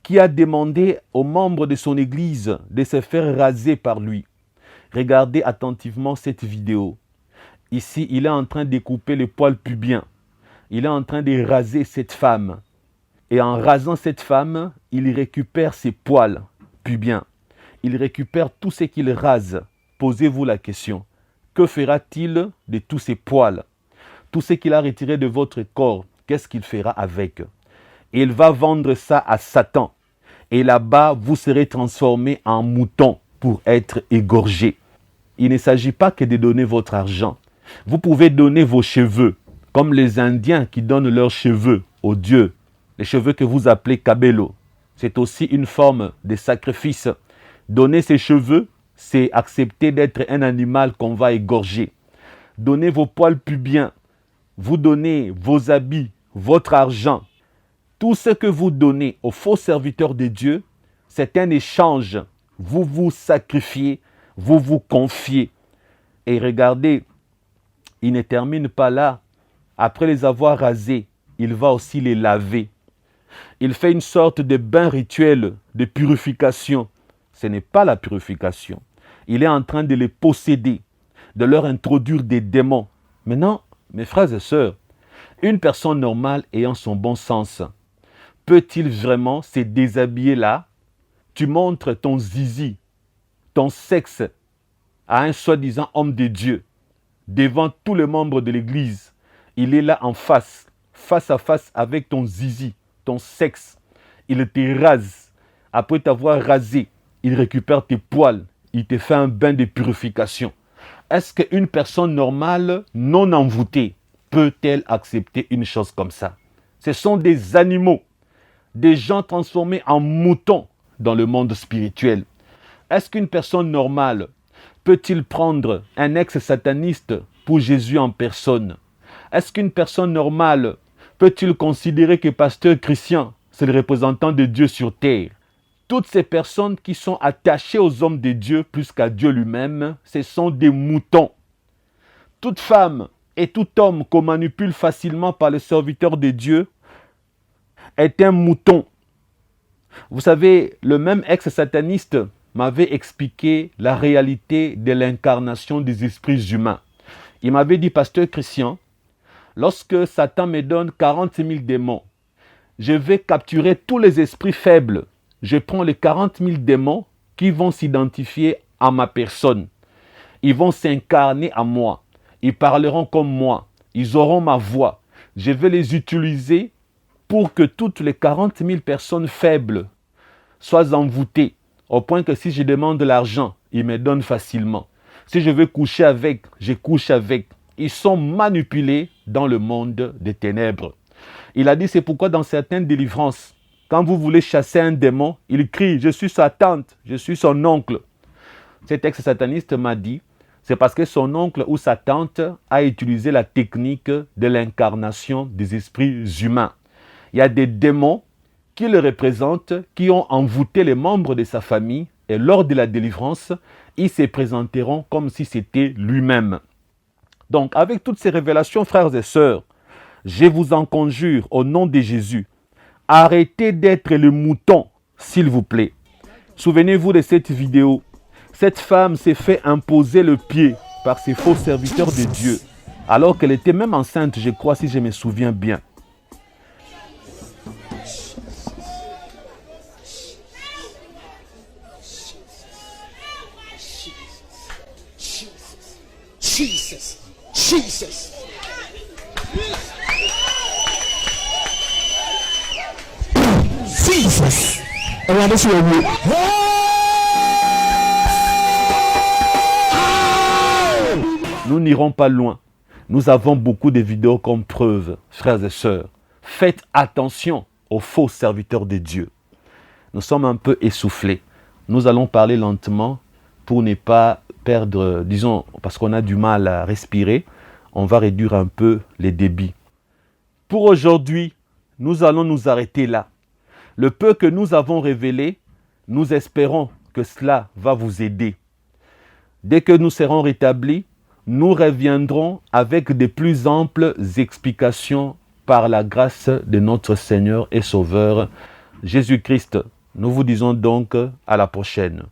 qui a demandé aux membres de son église de se faire raser par lui. Regardez attentivement cette vidéo. Ici, il est en train de couper les poils pubiens. Il est en train de raser cette femme. Et en rasant cette femme, il récupère ses poils pubiens. Il récupère tout ce qu'il rase. Posez-vous la question. Que fera-t-il de tous ces poils? Tout ce qu'il a retiré de votre corps, qu'est-ce qu'il fera avec? Il va vendre ça à Satan. Et là-bas, vous serez transformés en moutons pour être égorgés. Il ne s'agit pas que de donner votre argent. Vous pouvez donner vos cheveux, comme les Indiens qui donnent leurs cheveux aux dieux. Les cheveux que vous appelez cabello. C'est aussi une forme de sacrifice. Donner ses cheveux, c'est accepter d'être un animal qu'on va égorger. Donnez vos poils pubiens. Vous donnez vos habits, votre argent. Tout ce que vous donnez aux faux serviteurs de Dieu, c'est un échange. Vous vous sacrifiez, vous vous confiez. Et regardez, il ne termine pas là. Après les avoir rasés, il va aussi les laver. Il fait une sorte de bain rituel de purification. Ce n'est pas la purification. Il est en train de les posséder, de leur introduire des démons. Maintenant, mes frères et sœurs, une personne normale ayant son bon sens, peut-il vraiment se déshabiller là? Tu montres ton zizi, ton sexe à un soi-disant homme de Dieu, devant tous les membres de l'église. Il est là en face à face avec ton zizi, ton sexe. Il te rase. Après t'avoir rasé, il récupère tes poils. Il te fait un bain de purification. Est-ce qu'une personne normale, non envoûtée, peut-elle accepter une chose comme ça? Ce sont des animaux, des gens transformés en moutons dans le monde spirituel. Est-ce qu'une personne normale peut-il prendre un ex-sataniste pour Jésus en personne? Est-ce qu'une personne normale peut-il considérer que pasteur Christian, c'est le représentant de Dieu sur terre? Toutes ces personnes qui sont attachées aux hommes de Dieu plus qu'à Dieu lui-même, ce sont des moutons. Toute femme et tout homme qu'on manipule facilement par les serviteurs de Dieu est un mouton. Vous savez, le même ex-sataniste m'avait expliqué la réalité de l'incarnation des esprits humains. Il m'avait dit, pasteur Christian, lorsque Satan me donne 40 000 démons, je vais capturer tous les esprits faibles. Je prends les 40 000 démons qui vont s'identifier à ma personne. Ils vont s'incarner à moi. Ils parleront comme moi. Ils auront ma voix. Je vais les utiliser pour que toutes les 40 000 personnes faibles soient envoûtées. Au point que si je demande de l'argent, ils me donnent facilement. Si je veux coucher avec, je couche avec. Ils sont manipulés dans le monde des ténèbres. Il a dit, c'est pourquoi dans certaines délivrances, quand vous voulez chasser un démon, il crie, je suis sa tante, je suis son oncle. Cet ex-sataniste m'a dit, c'est parce que son oncle ou sa tante a utilisé la technique de l'incarnation des esprits humains. Il y a des démons qui le représentent, qui ont envoûté les membres de sa famille, et lors de la délivrance, ils se présenteront comme si c'était lui-même. Donc, avec toutes ces révélations, frères et sœurs, je vous en conjure au nom de Jésus, arrêtez d'être le mouton, s'il vous plaît. Souvenez-vous de cette vidéo. Cette femme s'est fait imposer le pied par ces faux serviteurs de Dieu, alors qu'elle était même enceinte, je crois, si je me souviens bien. Jesus, Jesus, Jesus. Awurade sɛ wɔwu. Nous n'irons pas loin. Nous avons beaucoup de vidéos comme preuve, frères et sœurs. Faites attention aux faux serviteurs de Dieu. Nous sommes un peu essoufflés. Nous allons parler lentement pour ne pas perdre, disons, parce qu'on a du mal à respirer, on va réduire un peu les débits. Pour aujourd'hui, nous allons nous arrêter là. Le peu que nous avons révélé, nous espérons que cela va vous aider. Dès que nous serons rétablis, nous reviendrons avec de plus amples explications par la grâce de notre Seigneur et Sauveur Jésus-Christ. Nous vous disons donc à la prochaine.